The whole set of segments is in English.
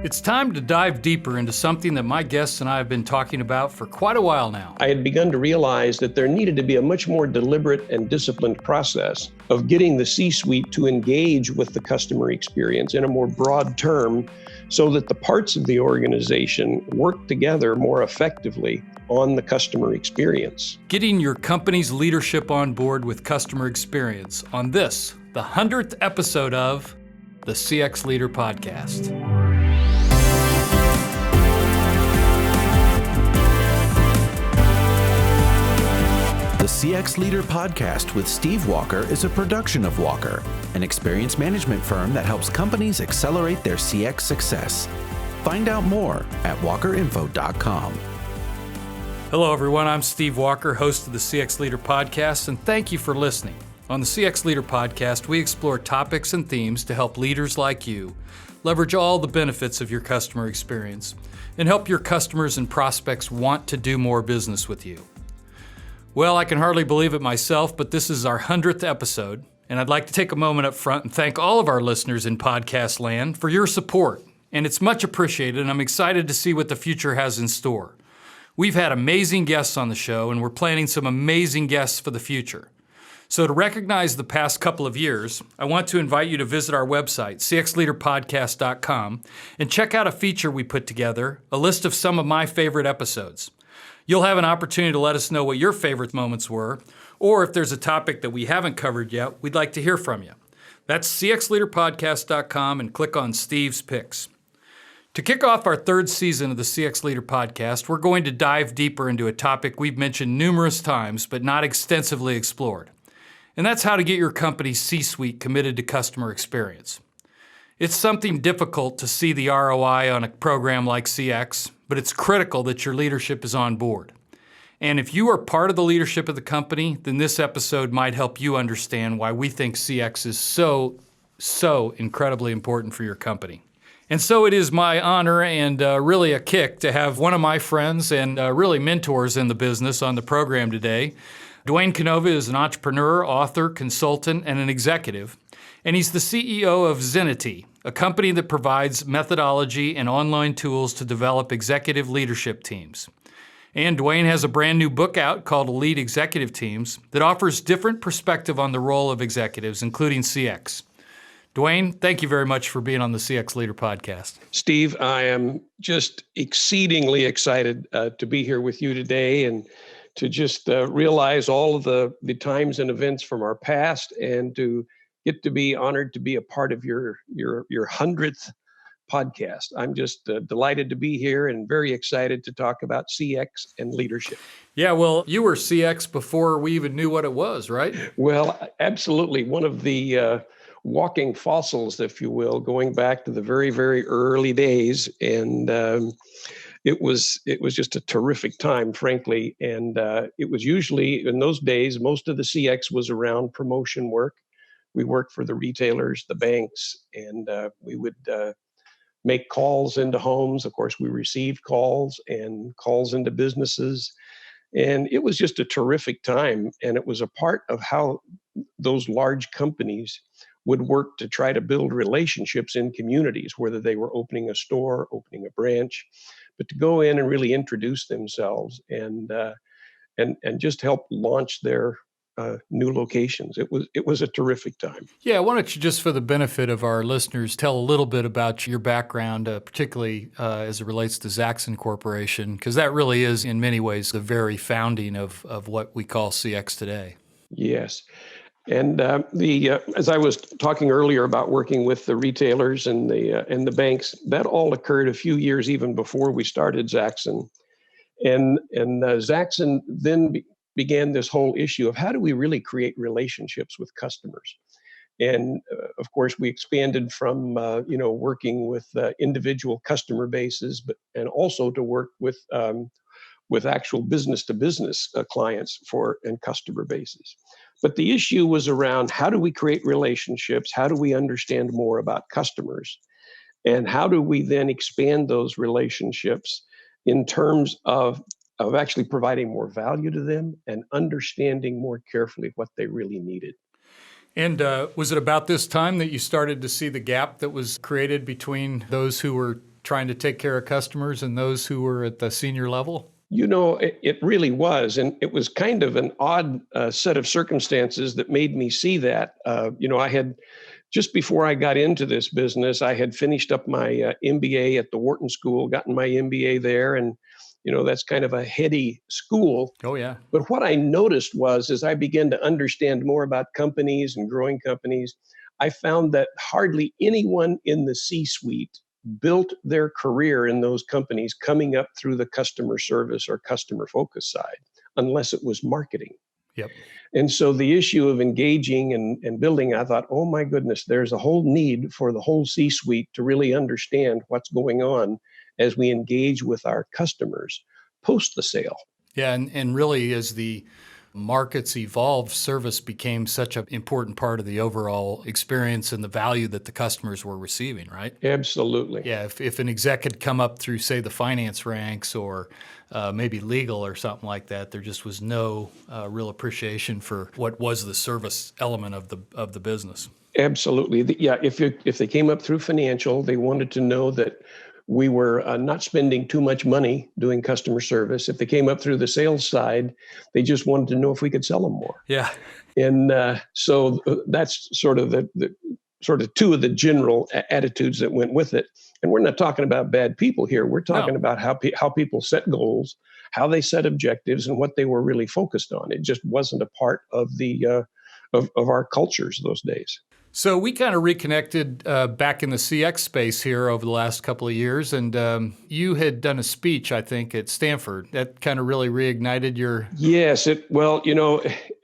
It's time to dive deeper into something that my guests and I have been talking about for quite a while now. I had begun to realize that there needed to be a much more deliberate and disciplined process of getting the C-suite to engage with the customer experience in a more broad term so that the parts of the organization work together more effectively on the customer experience. Getting your company's leadership on board with customer experience on this, the 100th episode of the CX Leader Podcast. The CX Leader Podcast with Steve Walker is a production of Walker, an experience management firm that helps companies accelerate their CX success. Find out more at walkerinfo.com. Hello, everyone. I'm Steve Walker, host of the CX Leader Podcast, and thank you for listening. On the CX Leader Podcast, we explore topics and themes to help leaders like you leverage all the benefits of your customer experience and help your customers and prospects want to do more business with you. Well, I can hardly believe it myself, but this is our 100th episode, and I'd like to take a moment up front and thank all of our listeners in podcast land for your support, and it's much appreciated, and I'm excited to see what the future has in store. We've had amazing guests on the show, and we're planning some amazing guests for the future. So to recognize the past couple of years, I want to invite you to visit our website, cxleaderpodcast.com, and check out a feature we put together, a list of some of my favorite episodes. You'll have an opportunity to let us know what your favorite moments were, or if there's a topic that we haven't covered yet, we'd like to hear from you. That's cxleaderpodcast.com and click on Steve's Picks. To kick off our third season of the CX Leader Podcast, we're going to dive deeper into a topic we've mentioned numerous times but not extensively explored. And that's how to get your company's C-suite committed to customer experience. It's something difficult to see the ROI on a program like CX, but it's critical that your leadership is on board. And if you are part of the leadership of the company, then this episode might help you understand why we think CX is so incredibly important for your company. And so it is my honor and really a kick to have one of my friends and really mentors in the business on the program today. Dwaine Canova is an entrepreneur, author, consultant, and an executive. And he's the CEO of Zynity, a company that provides methodology and online tools to develop executive leadership teams. And Dwaine has a brand new book out called Elite Executive Teams that offers different perspective on the role of executives, including CX. Dwaine, thank you very much for being on the CX Leader Podcast. Steve, I am just exceedingly excited to be here with you today and to just realize all of the times and events from our past and to get to be honored to be a part of your 100th podcast. I'm just delighted to be here and very excited to talk about CX and leadership. Yeah, well, you were CX before we even knew what it was, right? Well, absolutely. One of the walking fossils, if you will, going back to the very, very early days. And it was just a terrific time, frankly. And it was usually, in those days, most of the CX was around promotion work. We worked for the retailers, the banks, and we would make calls into homes. Of course, we received calls and calls into businesses. And it was just a terrific time. And it was a part of how those large companies would work to try to build relationships in communities, whether they were opening a store, opening a branch, but to go in and really introduce themselves and just help launch their new locations. It was a terrific time. Yeah, why don't you, just for the benefit of our listeners, tell a little bit about your background, particularly as it relates to Zaxxon Corporation, because that really is, in many ways, the very founding of what we call CX today. Yes. And as I was talking earlier about working with the retailers and the banks, that all occurred a few years even before we started Zaxxon. And Zaxxon then began this whole issue of how do we really create relationships with customers. And of course, we expanded from working with individual customer bases, and also to work with actual business-to-business clients and customer bases. But the issue was around how do we create relationships? How do we understand more about customers? And how do we then expand those relationships in terms of actually providing more value to them and understanding more carefully what they really needed? And was it about this time that you started to see the gap that was created between those who were trying to take care of customers and those who were at the senior level? It really was. And it was kind of an odd set of circumstances that made me see that. I had, just before I got into this business, I had finished up my MBA at the Wharton School, gotten my MBA there. And, that's kind of a heady school. Oh, yeah. But what I noticed was, as I began to understand more about companies and growing companies, I found that hardly anyone in the C-suite built their career in those companies coming up through the customer service or customer focus side, unless it was marketing. Yep. And so the issue of engaging and building, I thought, oh my goodness, there's a whole need for the whole C-suite to really understand what's going on as we engage with our customers post the sale. Yeah, and really as the markets evolved, service became such an important part of the overall experience and the value that the customers were receiving, right? Absolutely. Yeah, if an exec had come up through, say, the finance ranks or maybe legal or something like that, there just was no real appreciation for what was the service element of the business. Absolutely. Yeah, if they came up through financial, they wanted to know that we were not spending too much money doing customer service. If they came up through the sales side, they just wanted to know if we could sell them more. Yeah. And so that's sort of the sort of two of the general attitudes that went with it. And we're not talking about bad people here. We're talking about how people set goals, how they set objectives, and what they were really focused on. It just wasn't a part of the of our cultures those days. So we kind of reconnected back in the CX space here over the last couple of years, and you had done a speech, I think, at Stanford. That kind of really reignited your... Yes.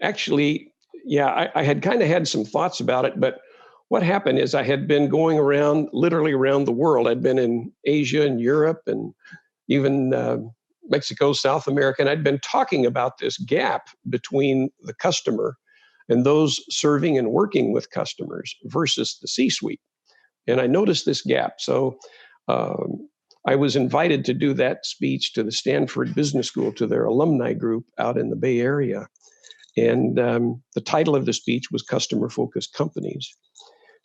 Actually, yeah, I had kind of had some thoughts about it, but what happened is I had been going around, literally around the world. I'd been in Asia and Europe and even Mexico, South America, and I'd been talking about this gap between the customer and those serving and working with customers versus the C-suite. And I noticed this gap. So I was invited to do that speech to the Stanford Business School, to their alumni group out in the Bay Area. And the title of the speech was Customer-Focused Companies.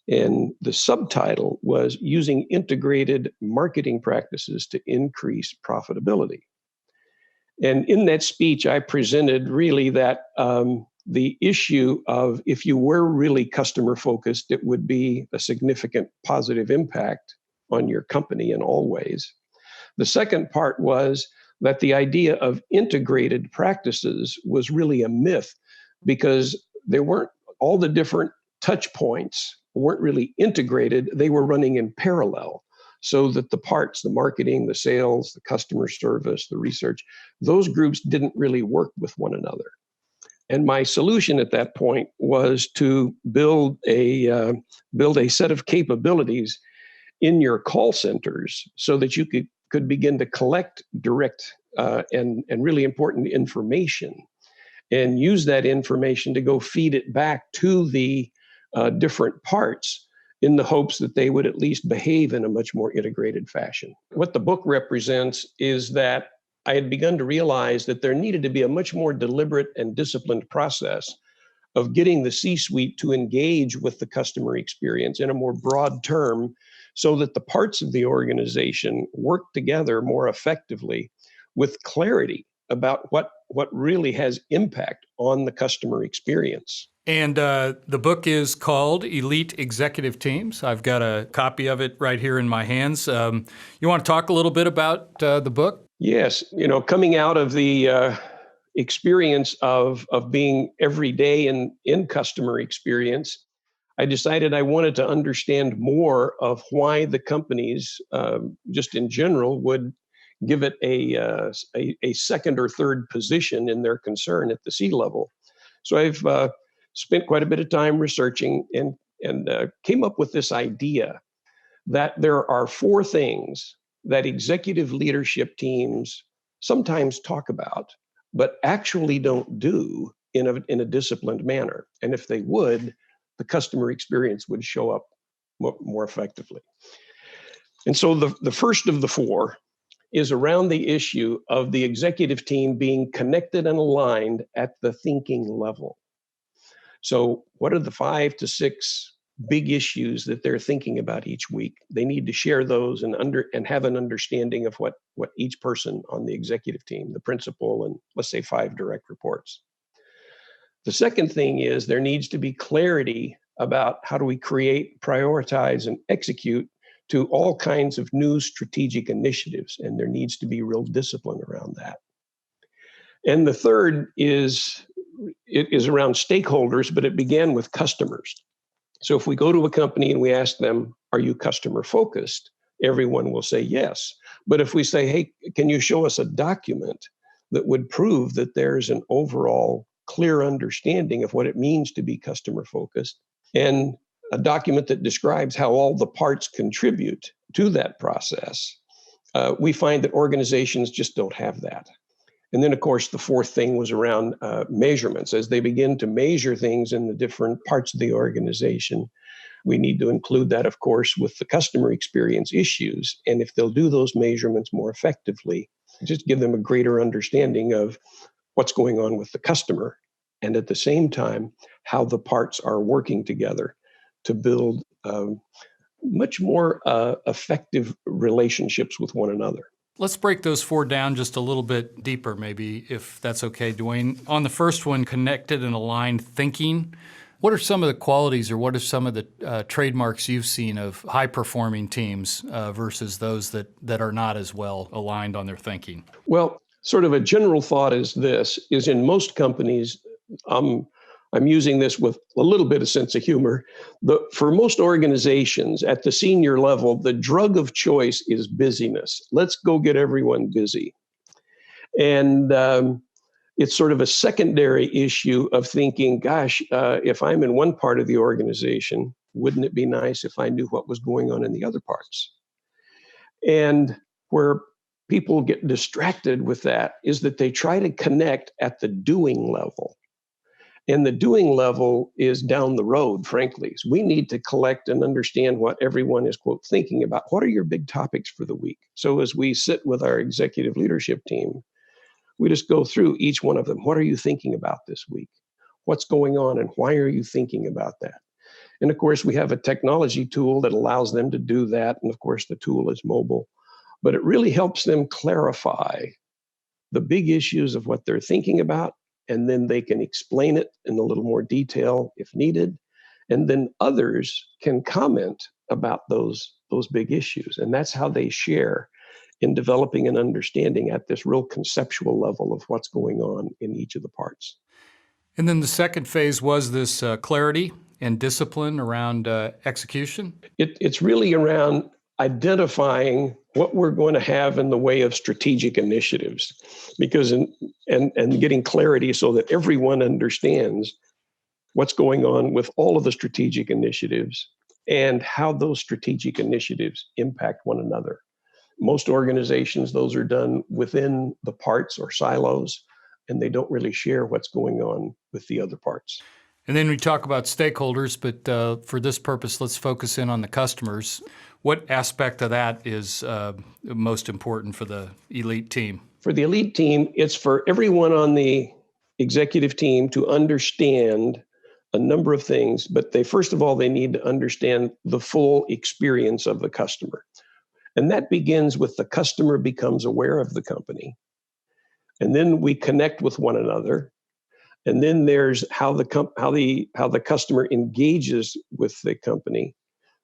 And the subtitle was Using Integrated Marketing Practices to Increase Profitability. And in that speech, I presented really that the issue of, if you were really customer focused, it would be a significant positive impact on your company in all ways. The second part was that the idea of integrated practices was really a myth, because there weren't, all the different touch points weren't really integrated. They were running in parallel, so that the parts, the marketing, the sales, the customer service, the research, those groups didn't really work with one another. And my solution at that point was to build a set of capabilities in your call centers so that you could begin to collect direct and really important information, and use that information to go feed it back to the different parts in the hopes that they would at least behave in a much more integrated fashion. What the book represents is that I had begun to realize that there needed to be a much more deliberate and disciplined process of getting the C-suite to engage with the customer experience in a more broad term, so that the parts of the organization work together more effectively with clarity about what really has impact on the customer experience. And the book is called Elite Executive Teams. I've got a copy of it right here in my hands. You want to talk a little bit about the book? Yes. Coming out of the experience of being every day in customer experience, I decided I wanted to understand more of why the companies, just in general, would give it a second or third position in their concern at the C-level. So I've spent quite a bit of time researching and came up with this idea that there are four things that executive leadership teams sometimes talk about, but actually don't do in a disciplined manner. And if they would, the customer experience would show up more effectively. And so the first of the four is around the issue of the executive team being connected and aligned at the thinking level. So what are the 5 to 6 big issues that they're thinking about each week. They need to share those and have an understanding of what each person on the executive team, the principal, and let's say 5 direct reports. The second thing is there needs to be clarity about how do we create, prioritize, and execute to all kinds of new strategic initiatives, and there needs to be real discipline around that. And the third is around stakeholders, but it began with customers. So if we go to a company and we ask them, are you customer focused? Everyone will say yes. But if we say, hey, can you show us a document that would prove that there's an overall clear understanding of what it means to be customer focused, and a document that describes how all the parts contribute to that process, we find that organizations just don't have that. And then, of course, the fourth thing was around measurements. As they begin to measure things in the different parts of the organization, we need to include that, of course, with the customer experience issues. And if they'll do those measurements more effectively, just give them a greater understanding of what's going on with the customer, and at the same time, how the parts are working together to build much more effective relationships with one another. Let's break those 4 down just a little bit deeper, maybe, if that's okay, Dwaine. On the first one, connected and aligned thinking, what are some of the qualities or what are some of the trademarks you've seen of high-performing teams versus those that are not as well aligned on their thinking? Well, sort of a general thought is in most companies, I'm using this with a little bit of sense of humor. For most organizations at the senior level, the drug of choice is busyness. Let's go get everyone busy. And it's sort of a secondary issue of thinking, gosh, if I'm in one part of the organization, wouldn't it be nice if I knew what was going on in the other parts? And where people get distracted with that is that they try to connect at the doing level. And the doing level is down the road, frankly. So we need to collect and understand what everyone is, quote, thinking about. What are your big topics for the week? So as we sit with our executive leadership team, we just go through each one of them. What are you thinking about this week? What's going on and why are you thinking about that? And of course, we have a technology tool that allows them to do that. And of course, the tool is mobile. But it really helps them clarify the big issues of what they're thinking about. And then they can explain it in a little more detail if needed. And then others can comment about those big issues. And that's how they share in developing an understanding at this real conceptual level of what's going on in each of the parts. And then the second phase was this clarity and discipline around execution? It's really around identifying what we're going to have in the way of strategic initiatives, because and getting clarity so that everyone understands what's going on with all of the strategic initiatives and how those strategic initiatives impact one another. Most organizations, those are done within the parts or silos, and they don't really share what's going on with the other parts. And then we talk about stakeholders, but for this purpose, let's focus in on the customers. What aspect of that is most important for the elite team? For the elite team, it's for everyone on the executive team to understand a number of things, but first of all, they need to understand the full experience of the customer. And that begins with the customer becomes aware of the company. And then we connect with one another. And then there's how the customer engages with the company.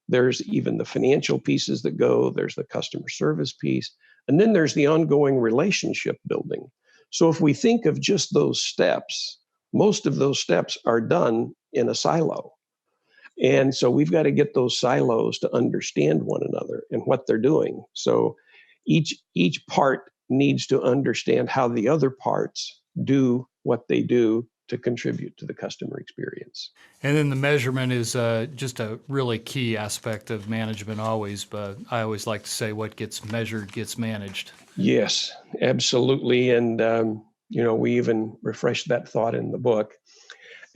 There's even the financial pieces that go, there's the customer service piece, and then there's the ongoing relationship building. So if we think of just those steps, most of those steps are done in a silo. And so we've got to get those silos to understand one another and what they're doing. So each part needs to understand how the other parts do what they do to contribute to the customer experience. And then the measurement is just a really key aspect of management always, but I always like to say what gets measured gets managed. Yes, absolutely. And, we even refreshed that thought in the book.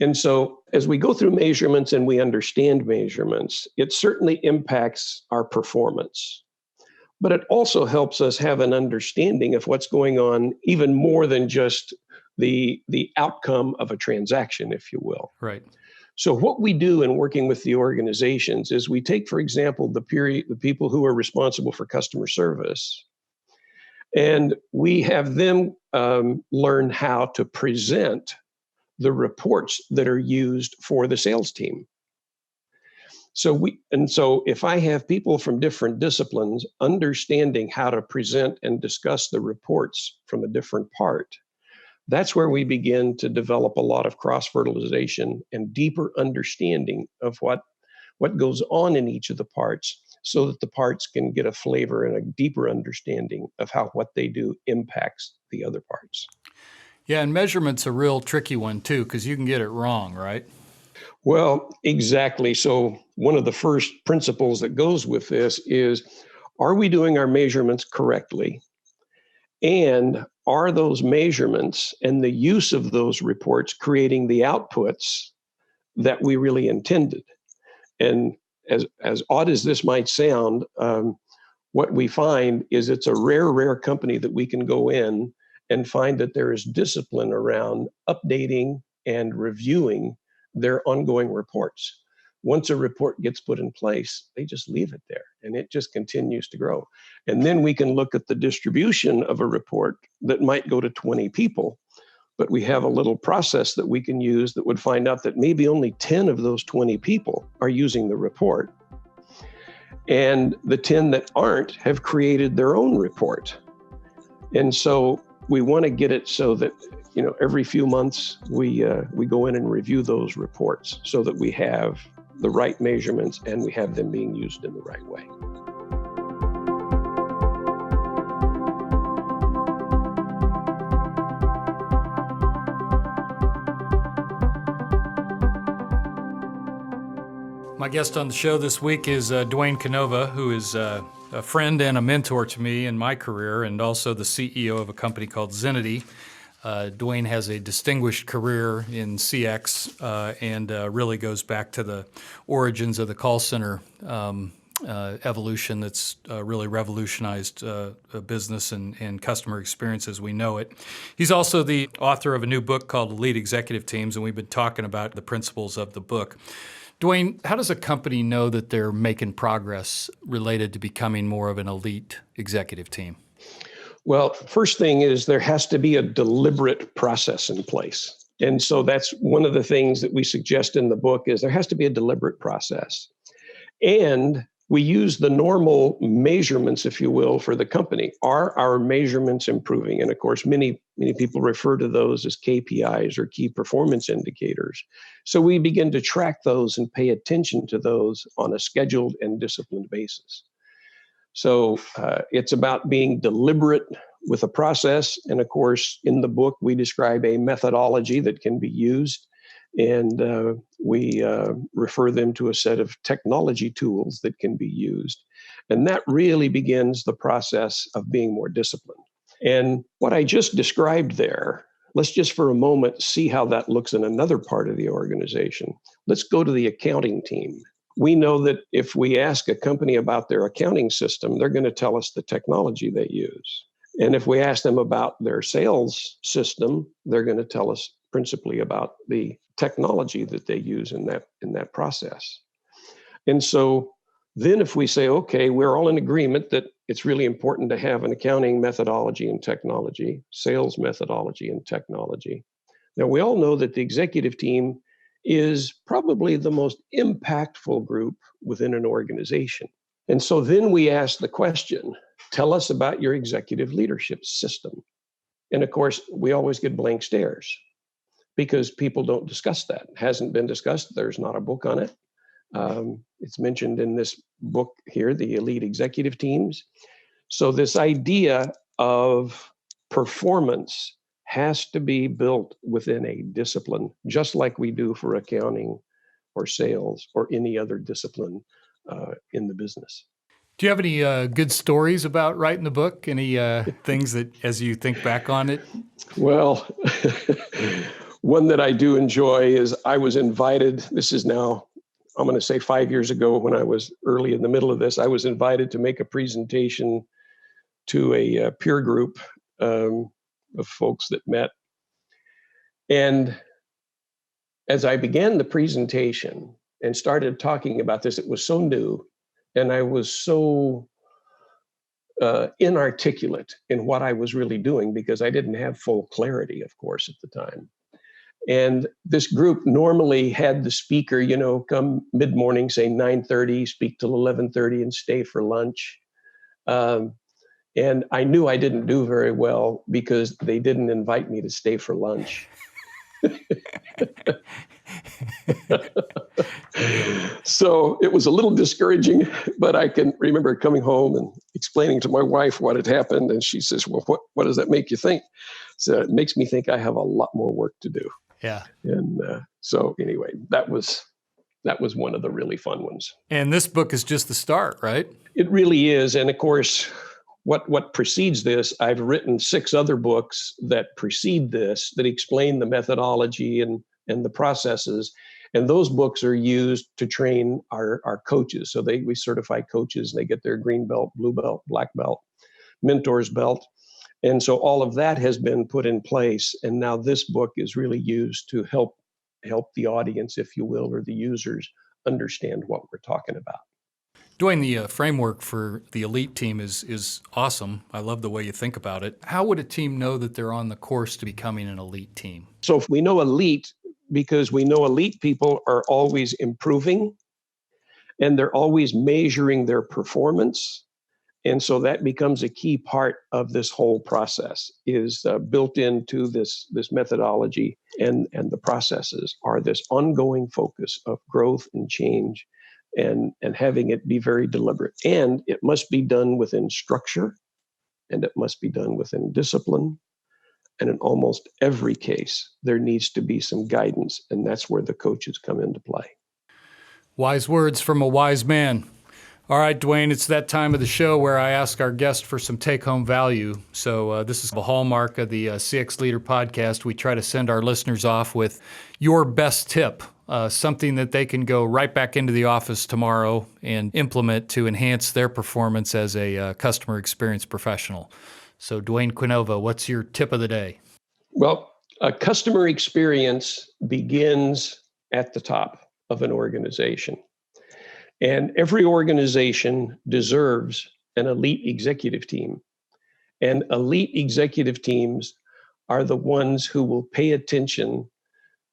And so as we go through measurements and we understand measurements, it certainly impacts our performance. But it also helps us have an understanding of what's going on, even more than just the outcome of a transaction, if you will. Right. So what we do in working with the organizations is we take, for example, the people who are responsible for customer service, and we have them learn how to present the reports that are used for the sales team. So if I have people from different disciplines understanding how to present and discuss the reports from a different part, that's where we begin to develop a lot of cross-fertilization and deeper understanding of what goes on in each of the parts, so that the parts can get a flavor and a deeper understanding of how what they do impacts the other parts. Yeah, and measurement's a real tricky one too, because you can get it wrong, right? Well, exactly. So one of the first principles that goes with this is, are we doing our measurements correctly? And are those measurements and the use of those reports creating the outputs that we really intended? And as odd as this might sound, what we find is it's a rare company that we can go in and find that there is discipline around updating and reviewing their ongoing reports. Once a report gets put in place, they just leave it there and it just continues to grow. And then we can look at the distribution of a report that might go to 20 people, but we have a little process that we can use that would find out that maybe only 10 of those 20 people are using the report. And the 10 that aren't have created their own report. And so we want to get it so that, every few months we go in and review those reports so that we have the right measurements and we have them being used in the right way. My guest on the show this week is Dwaine Canova, who is a friend and a mentor to me in my career, and also the CEO of a company called Zynity. Dwaine has a distinguished career in CX and really goes back to the origins of the call center evolution that's really revolutionized business and customer experience as we know it. He's also the author of a new book called Elite Executive Teams, and we've been talking about the principles of the book. Dwaine, how does a company know that they're making progress related to becoming more of an elite executive team? Well, first thing is there has to be a deliberate process in place. And so that's one of the things that we suggest in the book is there has to be a deliberate process. And we use the normal measurements, if you will, for the company. Are our measurements improving? And of course, many people refer to those as KPIs or key performance indicators. So we begin to track those and pay attention to those on a scheduled and disciplined basis. So it's about being deliberate with a process. And of course, in the book, we describe a methodology that can be used. And we refer them to a set of technology tools that can be used. And that really begins the process of being more disciplined. And what I just described there, let's just for a moment see how that looks in another part of the organization. Let's go to the accounting team. We know that if we ask a company about their accounting system, they're going to tell us the technology they use. And if we ask them about their sales system, they're going to tell us principally about the technology that they use in that process. And so then if we say, okay, we're all in agreement that it's really important to have an accounting methodology and technology, sales methodology and technology. Now, we all know that the executive team is probably the most impactful group within an organization. And so then we ask the question, tell us about your executive leadership system. And of course, we always get blank stares because people don't discuss that. It hasn't been discussed. There's not a book on it. It's mentioned in this book here, the Elite Executive Teams. So this idea of performance has to be built within a discipline, just like we do for accounting or sales or any other discipline in the business. Do you have any good stories about writing the book? Any things that, as you think back on it? Well, one that I do enjoy is I was invited, this is now, I'm going to say 5 years ago when I was early in the middle of this, I was invited to make a presentation to a peer group of folks that met. And as I began the presentation and started talking about this, it was so new, and I was so inarticulate in what I was really doing because I didn't have full clarity, of course, at the time. And this group normally had the speaker, come mid-morning, say 9:30, speak till 11:30 and stay for lunch. And I knew I didn't do very well because they didn't invite me to stay for lunch. So it was a little discouraging, but I can remember coming home and explaining to my wife what had happened. And she says, well, what does that make you think? So it makes me think I have a lot more work to do. Yeah. And so anyway, that was one of the really fun ones. And this book is just the start, right? It really is. And of course, what precedes this, I've written 6 other books that precede this that explain the methodology and the processes. And those books are used to train our coaches. So we certify coaches, and they get their green belt, blue belt, black belt, mentor's belt. And so all of that has been put in place. And now this book is really used to help the audience, if you will, or the users understand what we're talking about. Dwaine, the framework for the elite team is awesome. I love the way you think about it. How would a team know that they're on the course to becoming an elite team? So if we know elite, because we know elite people are always improving and they're always measuring their performance. And so that becomes a key part of this whole process, is built into this methodology, and the processes are this ongoing focus of growth and change, and having it be very deliberate. And it must be done within structure, and it must be done within discipline. And in almost every case, there needs to be some guidance, and that's where the coaches come into play. Wise words from a wise man. All right, Dwaine, it's that time of the show where I ask our guest for some take-home value. So this is the hallmark of the CX Leader podcast. We try to send our listeners off with your best tip, something that they can go right back into the office tomorrow and implement to enhance their performance as a customer experience professional. So Dwaine Canova, what's your tip of the day? Well, a customer experience begins at the top of an organization. And every organization deserves an elite executive team. And elite executive teams are the ones who will pay attention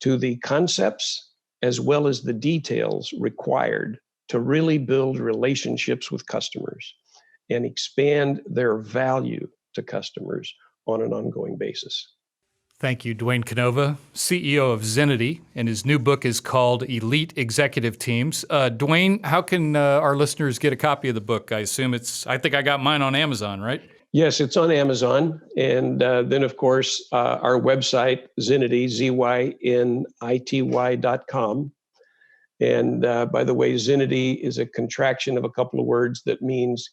to the concepts as well as the details required to really build relationships with customers and expand their value to customers on an ongoing basis. Thank you, Dwaine Canova, CEO of Zynity, and his new book is called Elite Executive Teams. Dwaine, how can our listeners get a copy of the book? I think I got mine on Amazon, right? Yes, it's on Amazon. And then, of course, our website, Zynity, ZYNITY.com. And by the way, Zynity is a contraction of a couple of words that means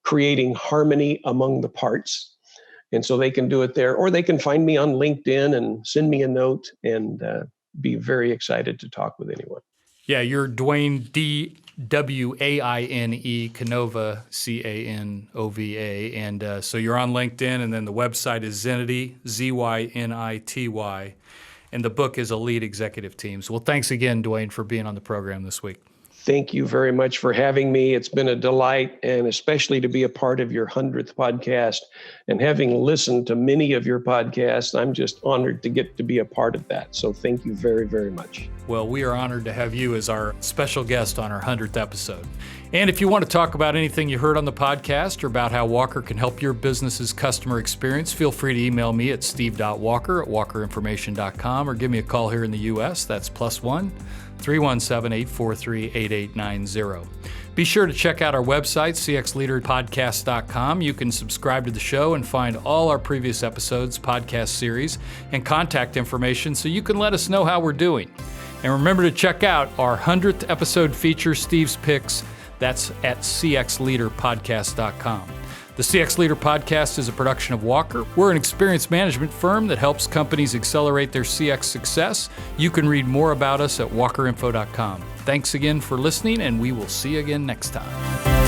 creating harmony among the parts. And so they can do it there, or they can find me on LinkedIn and send me a note, and be very excited to talk with anyone. Yeah, you're Dwaine, Dwaine, Canova, Canova. And so you're on LinkedIn, and then the website is Zynity, ZYNITY. And the book is Elite Executive Teams. Well, thanks again, Dwaine, for being on the program this week. Thank you very much for having me. It's been a delight, and especially to be a part of your 100th podcast. And having listened to many of your podcasts, I'm just honored to get to be a part of that. So thank you very, very much. Well, we are honored to have you as our special guest on our 100th episode. And if you want to talk about anything you heard on the podcast or about how Walker can help your business's customer experience, feel free to email me at steve.walker@walkerinformation.com or give me a call here in the U.S. That's +1 317-843-8890. Be sure to check out our website, cxleaderpodcast.com. You can subscribe to the show and find all our previous episodes, podcast series, and contact information so you can let us know how we're doing. And remember to check out our 100th episode feature, Steve's Picks. That's at cxleaderpodcast.com. The CX Leader Podcast is a production of Walker. We're an experience management firm that helps companies accelerate their CX success. You can read more about us at walkerinfo.com. Thanks again for listening, and we will see you again next time.